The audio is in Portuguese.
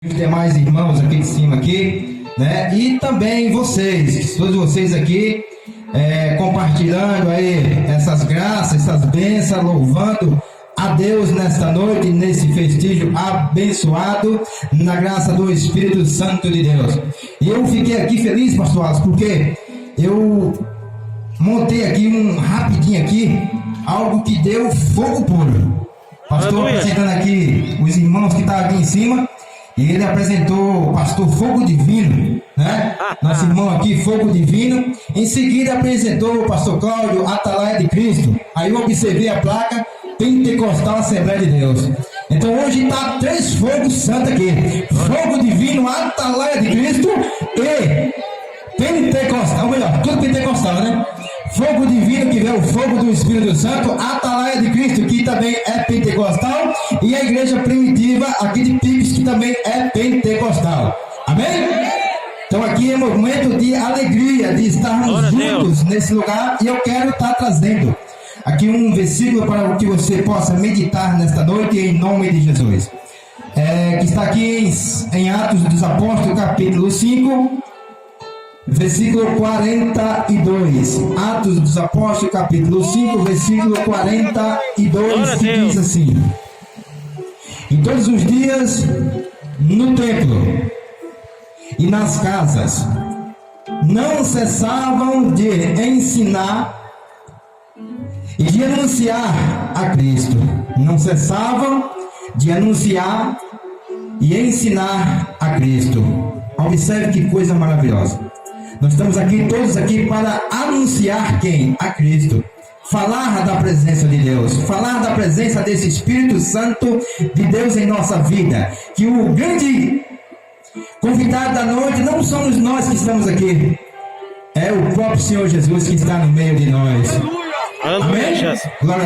os demais irmãos aqui de cima aqui, né? E também vocês, todos vocês aqui, compartilhando aí essas graças, essas bênçãos, louvando a Deus nesta noite, nesse festígio abençoado, na graça do Espírito Santo de Deus. E eu fiquei aqui feliz, pastor Alisson, porque eu montei aqui rapidinho aqui, algo que deu fogo puro. Pastor apresentando aqui os irmãos que estavam aqui em cima, e ele apresentou o pastor Fogo Divino, né? Nosso irmão aqui, Fogo Divino. Em seguida apresentou o pastor Cláudio, Atalaia de Cristo. Aí eu observei a placa Pentecostal Assembleia de Deus. Então hoje está 3 fogos santos aqui: Fogo Divino, Atalaia de Cristo e Pentecostal, ou melhor, tudo pentecostal, né? Fogo Divino, que vem o fogo do Espírito Santo, Atalaia de Cristo, que também é pentecostal, e a igreja primitiva aqui de Pires, que também é pentecostal. Amém? Então aqui é um momento de alegria, de estarmos juntos nesse lugar, e eu quero estar trazendo aqui um versículo para que você possa meditar nesta noite, em nome de Jesus. Que está aqui em Atos dos Apóstolos, capítulo 5, versículo 42. Atos dos Apóstolos, capítulo 5, versículo 42, que diz assim: E todos os dias no templo e nas casas não cessavam de ensinar e de anunciar a Cristo. Não cessavam de anunciar e ensinar a Cristo. Observe que coisa maravilhosa. Nós estamos aqui, todos aqui, para anunciar quem? A Cristo. Falar da presença de Deus. Falar da presença desse Espírito Santo de Deus em nossa vida. Que o grande convidado da noite não somos nós que estamos aqui. É o próprio Senhor Jesus que está no meio de nós. Amém? Glória